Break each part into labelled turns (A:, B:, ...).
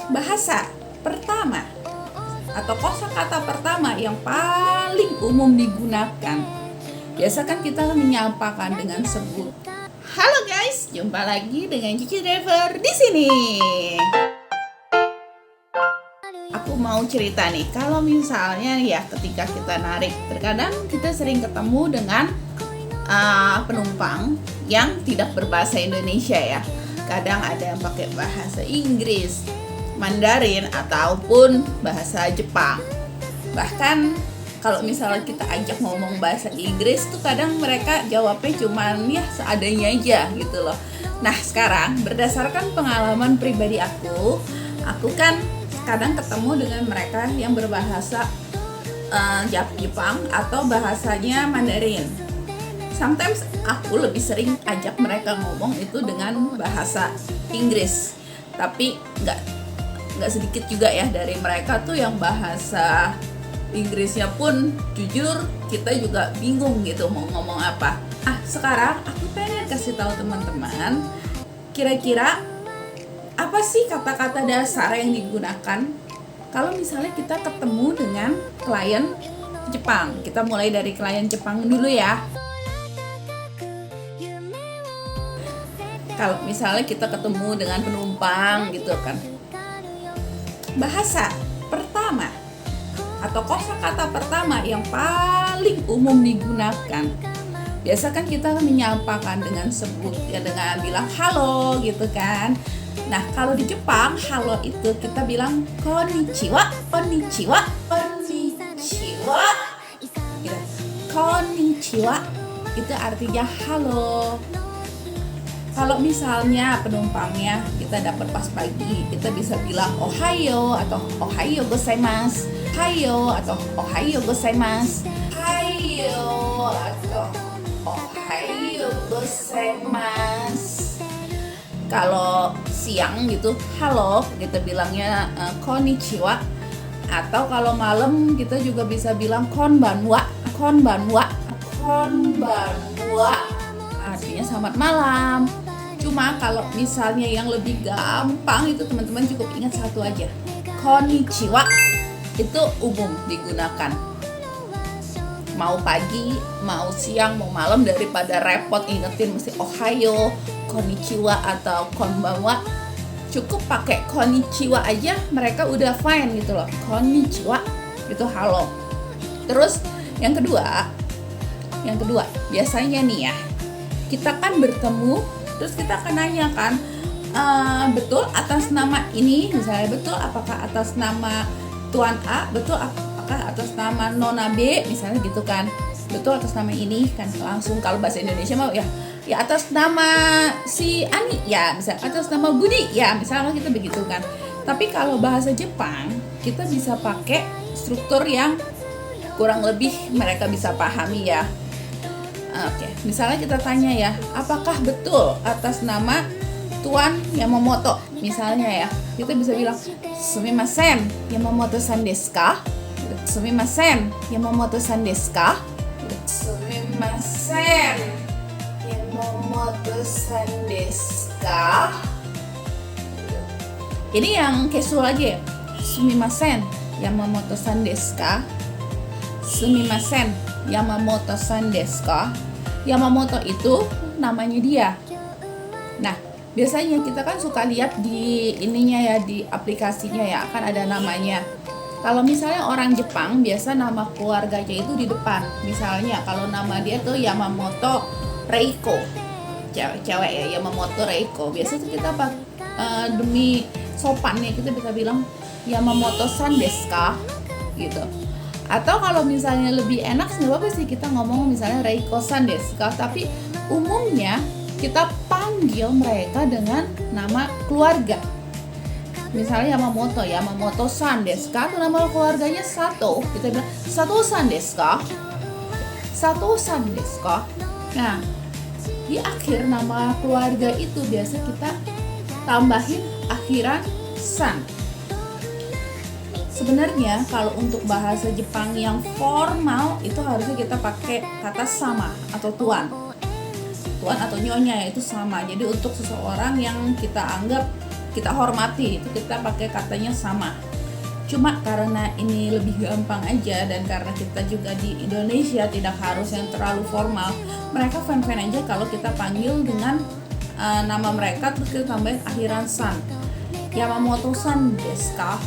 A: Bahasa pertama atau kosakata pertama yang paling umum digunakan. Biasa kan kita menyampakan dengan sebut. Halo guys, jumpa lagi dengan Cici Driver di sini. Aku mau cerita nih, kalau misalnya ya ketika kita narik, terkadang kita sering ketemu dengan penumpang yang tidak berbahasa Indonesia ya. Kadang ada yang pakai bahasa Inggris, Mandarin, ataupun bahasa Jepang. Bahkan kalau misalnya kita ajak ngomong bahasa Inggris tuh kadang mereka jawabnya cuman ya seadanya aja gitu loh. Nah sekarang berdasarkan pengalaman pribadi aku kan kadang ketemu dengan mereka yang berbahasa Jepang atau bahasanya Mandarin. Sometimes aku lebih sering ajak mereka ngomong itu dengan bahasa Inggris, tapi nggak sedikit juga ya dari mereka tuh yang bahasa Inggrisnya pun jujur kita juga bingung gitu mau ngomong apa. Sekarang aku pengen kasih tahu teman-teman, kira-kira apa sih kata-kata dasar yang digunakan kalau misalnya kita ketemu dengan klien Jepang. Kita mulai dari klien Jepang dulu ya. Kalau misalnya kita ketemu dengan penumpang gitu kan, bahasa pertama atau kosakata pertama yang paling umum digunakan, biasa kan kita menyampakan dengan sebut ya, dengan bilang halo gitu kan. Nah kalau di Jepang halo itu kita bilang konnichiwa, konnichiwa, konnichiwa gitu. Konnichiwa itu artinya halo. Kalau misalnya penumpangnya kita dapat pas pagi, kita bisa bilang ohayo atau ohayo gozaimasu, ohayo atau ohayo gozaimasu, ohayo atau ohayo gozaimasu. Kalau siang gitu, halo kita bilangnya konnichiwa. Atau kalau malam kita juga bisa bilang konbanwa, konbanwa, konbanwa. Artinya selamat malam. Cuma kalau misalnya yang lebih gampang itu teman-teman cukup ingat satu aja, konnichiwa itu umum digunakan. Mau pagi, mau siang, mau malam, daripada repot ingetin mesti ohayo, konnichiwa atau konbanwa, cukup pakai konnichiwa aja mereka udah fine gitu loh. Konnichiwa itu halo. Terus yang kedua biasanya nih ya, kita kan bertemu, terus kita akan nanya kan, betul atas nama ini, misalnya betul apakah atas nama Tuan A, betul apakah atas nama Nona B, misalnya gitu kan, betul atas nama ini kan, langsung. Kalau bahasa Indonesia mau ya atas nama si Ani ya, misalnya atas nama Budi ya, misalnya kita begitu kan. Tapi kalau bahasa Jepang kita bisa pakai struktur yang kurang lebih mereka bisa pahami ya. Oke, misalnya kita tanya ya, apakah betul atas nama Tuan Yamamoto? Misalnya ya, kita bisa bilang sumimasen Yamamoto-san desu ka? Sumimasen Yamamoto-san desu ka? Sumimasen Yamamoto-san desu ka? Ini yang casual aja ya. Sumimasen Yamamoto-san desu ka? Sumimasen Yamamoto-san desu ka? Yamamoto itu namanya dia. Nah, biasanya kita kan suka lihat di ininya ya, di aplikasinya ya, kan ada namanya. Kalau misalnya orang Jepang, biasa nama keluarganya itu di depan. Misalnya kalau nama dia tuh Yamamoto Reiko, cewek ya, Yamamoto Reiko. Biasanya kita demi sopannya kita bisa bilang Yamamoto-san desu ka? Gitu. Atau kalau misalnya lebih enak, nggak apa-apa sih kita ngomong misalnya Reiko-san desu ka, tapi umumnya kita panggil mereka dengan nama keluarga. Misalnya Yamamoto-san desu ka, itu nama keluarganya Sato, kita bilang Sato-san desu ka? Sato-san desu ka? Nah, di akhir nama keluarga itu biasa kita tambahin akhiran san. Sebenarnya kalau untuk bahasa Jepang yang formal itu harusnya kita pakai kata sama atau tuan atau nyonya, itu sama. Jadi untuk seseorang yang kita anggap kita hormati, itu kita pakai katanya sama. Cuma karena ini lebih gampang aja, dan karena kita juga di Indonesia tidak harus yang terlalu formal, mereka fan-fan aja kalau kita panggil dengan nama mereka terus kita tambahin akhiran san, Yamamoto-san desu ka,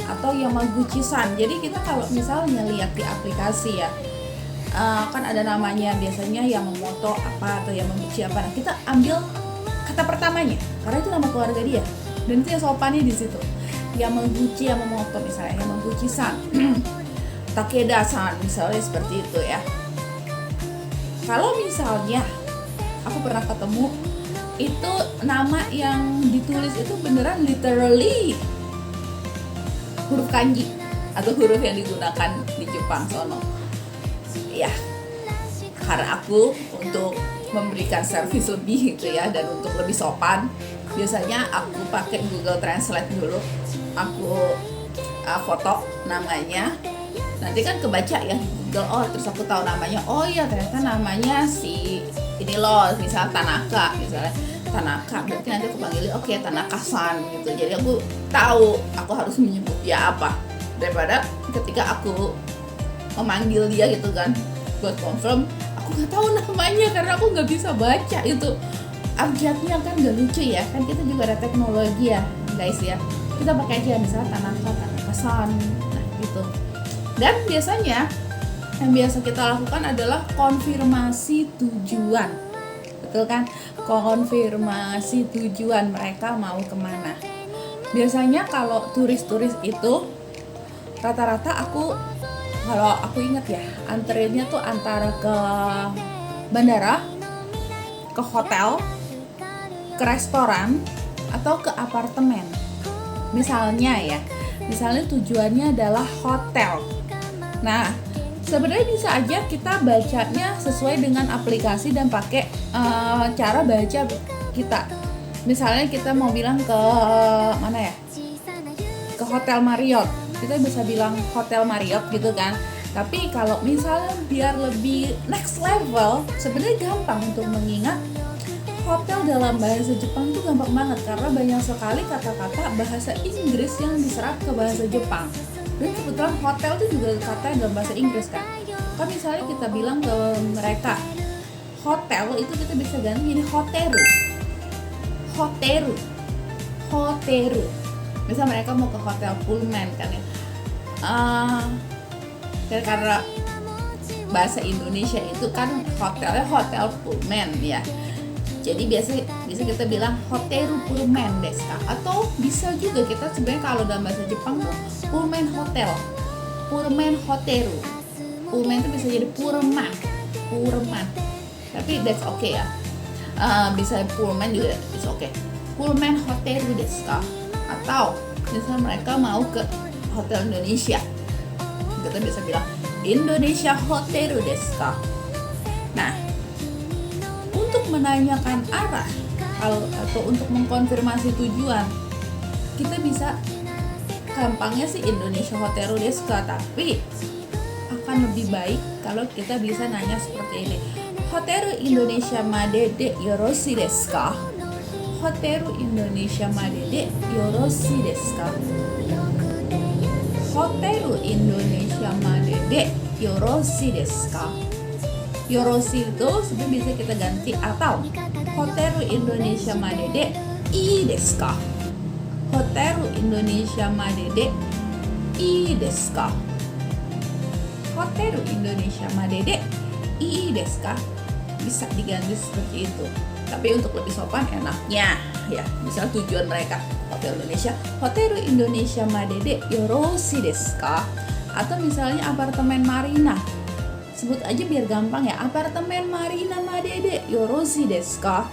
A: atau Yamaguchi-san. Jadi kita kalau misalnya lihat di aplikasi ya, kan ada namanya biasanya Yamamoto apa atau Yamaguchi apa, nah kita ambil kata pertamanya karena itu nama keluarga dia dan itu yang sopannya di situ. Yamaguchi Yamamoto misalnya, Yamaguchi-san, Takeda-san misalnya, seperti itu ya. Kalau misalnya aku pernah ketemu itu nama yang ditulis itu beneran literally huruf kanji atau huruf yang digunakan di Jepang sono. Ya, karena aku untuk memberikan servis lebih gitu ya, dan untuk lebih sopan, biasanya aku pakai Google Translate dulu. Aku foto namanya, nanti kan kebaca ya Google, oh terus aku tahu namanya, oh iya ternyata namanya si ini loh, misalnya Tanaka, berarti nanti aku panggil oke, Tanaka-san gitu. Jadi aku tahu aku harus menyebut dia apa, daripada ketika aku memanggil dia gitu kan buat confirm aku nggak tahu namanya karena aku nggak bisa baca itu abjadnya, kan nggak lucu ya. Kan kita juga ada teknologi ya guys ya, kita pakai aja misalnya Tanaka-san, nah gitu. Dan biasanya yang biasa kita lakukan adalah konfirmasi tujuan, betul kan? Konfirmasi tujuan mereka mau kemana. Biasanya kalau turis-turis itu rata-rata kalau aku ingat ya, anterinnya tuh antara ke bandara, ke hotel, ke restoran, atau ke apartemen. Misalnya tujuannya adalah hotel. Nah, sebenarnya bisa aja kita bacanya sesuai dengan aplikasi dan pakai cara baca kita. Misalnya kita mau bilang ke mana ya? Ke Hotel Marriott. Kita bisa bilang Hotel Marriott gitu kan. Tapi kalau misalnya biar lebih next level, sebenarnya gampang untuk mengingat hotel dalam bahasa Jepang itu gampang banget karena banyak sekali kata-kata bahasa Inggris yang diserap ke bahasa Jepang. Dan kebetulan hotel itu juga kata dalam bahasa Inggris kan. Kan misalnya kita bilang ke mereka hotel, itu kita bisa ganti jadi hoteru. Misal mereka mau ke hotel Pullman kan ya. Karena bahasa Indonesia itu kan hotelnya hotel Pullman ya. Jadi bisa kita bilang hoteru Pullman desu ka, atau bisa juga kita sebenarnya kalau dalam bahasa Jepang tuh Pullman hotel, Pullman hoteru. Pullman itu bisa jadi Pullman. Tapi that's okay ya. Bisa Pullman juga is okay. Pullman hoteru desu ka, atau misalnya mereka mau ke hotel Indonesia, kita bisa bilang Indonesia hoteru desu ka. Nah, untuk menanyakan arah atau untuk mengkonfirmasi tujuan, kita bisa gampangnya sih Indonesia hoteru desu ka, tapi akan lebih baik kalau kita bisa nanya seperti ini. Hoteru Indonesia madede yoroshi desu ka? Hoteru Indonesia madede yoroshi desu ka? Hoteru Indonesia madede yoroshi desu ka? Yoroshi itu sebenarnya bisa kita ganti atau Hoteru Indonesia madede ii desu ka? Hoteru Indonesia madede ii desu ka? Hoteru Indonesia madede ii desu ka? Bisa diganti seperti itu. Tapi untuk lebih sopan enaknya ya, misal tujuan mereka Hotel Indonesia, Hoteru Indonesia madede yoroshi desu ka? Atau misalnya apartemen Marina, sebut aja biar gampang ya, apartemen Marina madede yoroshi desu ka?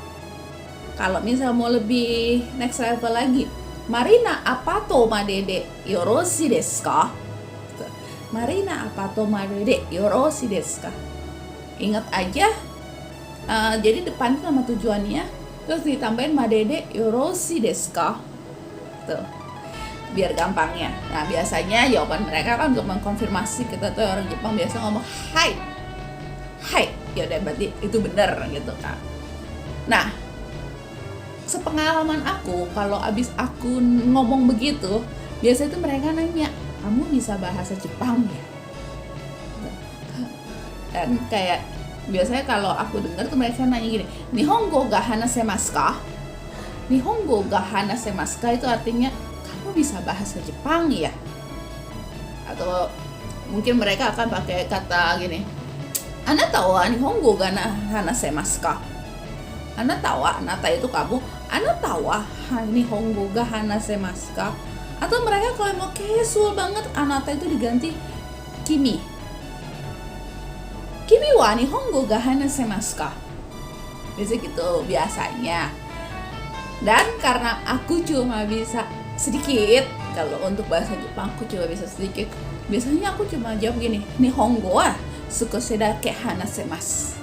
A: Kalau misal mau lebih next level lagi, Marina apato madede yoroshi desu ka? Marina apato madede yoroshi desu ka? Ingat aja, jadi depan itu nama tujuannya, terus ditambahin madede yoroshi desu ka? Tuh, biar gampangnya. Nah, biasanya jawaban mereka kan untuk mengkonfirmasi, kita tuh orang Jepang biasa ngomong hai, ya udah berarti itu benar gitu kan. Nah, sepengalaman aku, kalau abis aku ngomong begitu, biasanya tuh mereka nanya, kamu bisa bahasa Jepang ya? Dan kayak biasanya kalau aku dengar tuh mereka nanya gini, Nihongo ga hanasemasu ka? Nihongo ga hanasemasu ka itu artinya, kamu bisa bahasa Jepang ya? Atau mungkin mereka akan pakai kata gini, Anata wa Nihongo ga hanasemasu ka? Anata wa, anata itu kamu, anata wa Nihongo ga hanasemasu ka? Atau mereka kalau mau casual banget, anata itu diganti kimi. Kimi wa Nihongo ga hanasemasu ka? Biasanya gitu biasanya. Dan karena aku cuma bisa sedikit, kalau untuk bahasa Jepang aku cuma bisa sedikit, biasanya aku cuma jawab gini, Nihongo wa sukoshi dake hanasemasu.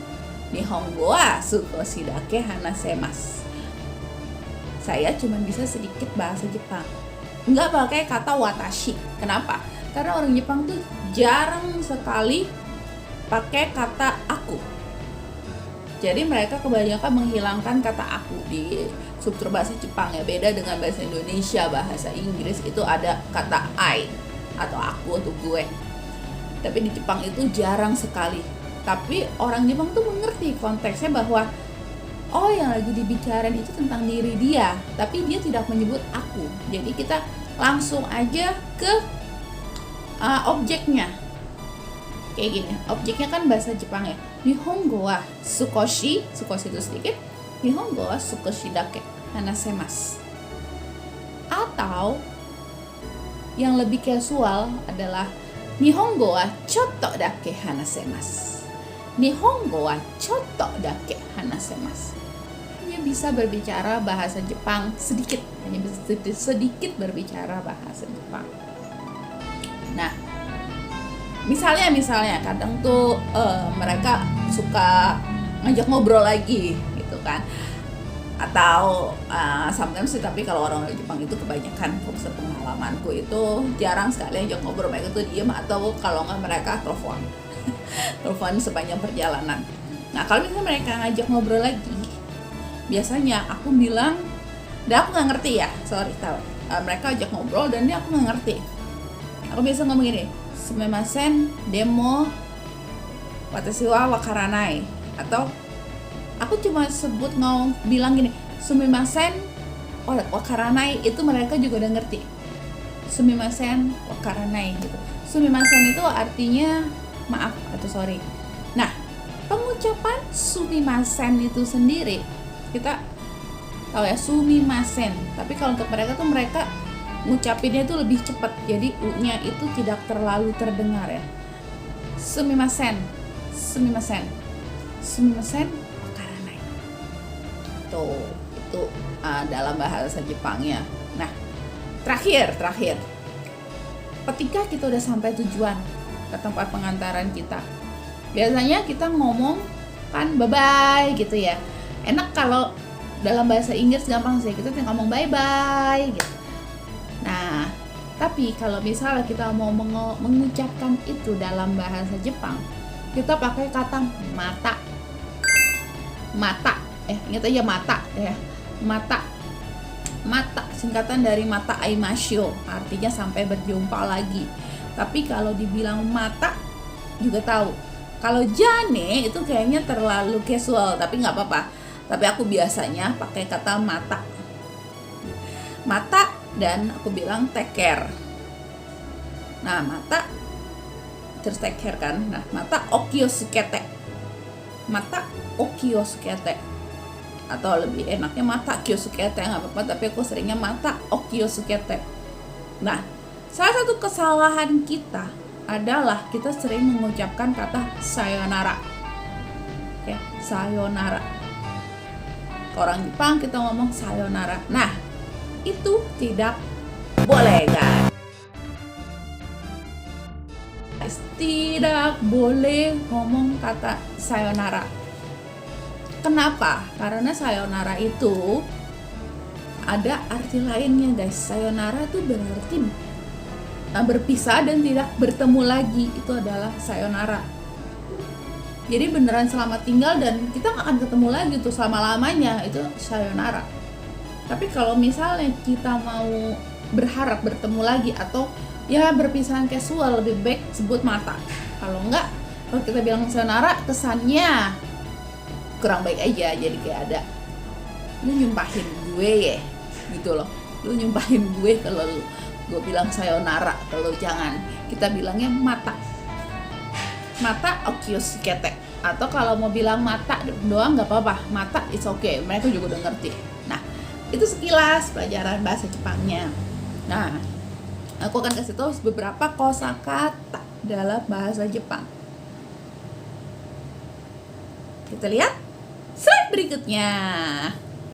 A: Nihongo wa sukoshi dake hanasemasu. Saya cuma bisa sedikit bahasa Jepang. Nggak pakai kata watashi. Kenapa? Karena orang Jepang tuh jarang sekali pakai kata aku. Jadi mereka kebanyakan menghilangkan kata aku di struktur bahasa Jepang ya. Beda dengan bahasa Indonesia, bahasa Inggris itu ada kata I atau aku atau gue. Tapi di Jepang itu jarang sekali. Tapi orang Jepang tuh mengerti konteksnya bahwa oh yang lagi dibicarain itu tentang diri dia, tapi dia tidak menyebut aku. Jadi kita langsung aja ke objeknya. Kayak gini, objeknya kan bahasa Jepang ya. Nihongo wa sukoshi itu sedikit. Nihongo wa sukoshi dake hanasemasu. Atau yang lebih casual adalah Nihongo wa chotto dake hanasemasu. Nihongo wa chotto dake hanasemasu. Hanya bisa berbicara bahasa Jepang sedikit, hanya bisa sedikit berbicara bahasa Jepang. Nah, misalnya kadang tuh mereka suka ngajak ngobrol lagi gitu kan, atau sometimes sih, tapi kalau orang Jepang itu kebanyakan sepengalamanku itu jarang sekali ngajak ngobrol, mereka tuh diem atau kalau nggak mereka telepon sepanjang perjalanan. Nah kalau misalnya mereka ngajak ngobrol lagi, biasanya aku bilang, dan aku nggak ngerti ya, mereka ajak ngobrol dan dia aku nggak ngerti. Aku biasa ngomong gini, sumimasen demo watashi wa wakaranai, atau aku cuma bilang gini, sumimasen wakaranai, itu mereka juga udah ngerti. Sumimasen wakaranai gitu. Sumimasen itu artinya maaf atau sorry. Nah, pengucapan sumimasen itu sendiri kita tahu ya, sumimasen. Tapi kalau untuk mereka tuh mereka ngucapinnya itu lebih cepat. Jadi u-nya itu tidak terlalu terdengar ya. Sumimasen wakaranai. Itu dalam bahasa Jepangnya. Nah, terakhir. Ketika kita udah sampai tujuan ke tempat pengantaran kita, biasanya kita ngomong kan bye-bye gitu ya. Enak kalau dalam bahasa Inggris gampang sih, kita tinggal ngomong bye-bye gitu. Nah, tapi kalau misalnya kita mau mengucapkan itu dalam bahasa Jepang, kita pakai kata mata. Ingat aja mata ya. Mata singkatan dari mata aimasho, artinya sampai berjumpa lagi. Tapi kalau dibilang mata juga tahu. Kalau jane itu kayaknya terlalu casual, tapi nggak apa-apa. Tapi aku biasanya pakai kata mata, dan aku bilang take care. Nah, mata terus take care kan. Nah, mata okiosukete. Atau lebih enaknya mata kyosukete, nggak apa-apa, tapi aku seringnya mata okiosukete. Nah, salah satu kesalahan kita adalah kita sering mengucapkan kata sayonara. Oke, sayonara. Ke orang Jepang kita ngomong sayonara. Nah, itu tidak boleh guys. Tidak boleh ngomong kata sayonara. Kenapa? Karena sayonara itu ada arti lainnya guys. Sayonara itu berarti berpisah dan tidak bertemu lagi. Itu adalah sayonara. Jadi beneran selamat tinggal dan kita gak akan ketemu lagi tuh selama-lamanya. Itu sayonara. Tapi kalau misalnya kita mau berharap bertemu lagi atau ya berpisahan casual, lebih baik sebut mata. Kalau enggak, kalau kita bilang sayonara, kesannya kurang baik aja. Jadi kayak ada lu nyumpahin gue ya gitu loh, lu nyumpahin gue kalau gue bilang sayonara. Kalau jangan, kita bilangnya mata okius ketek, atau kalau mau bilang mata doang nggak apa-apa, mata it's okay, mereka juga udah ngerti. Nah, itu sekilas pelajaran bahasa Jepangnya. Nah, aku akan kasih tahu beberapa kosakata dalam bahasa Jepang. Kita lihat slide berikutnya.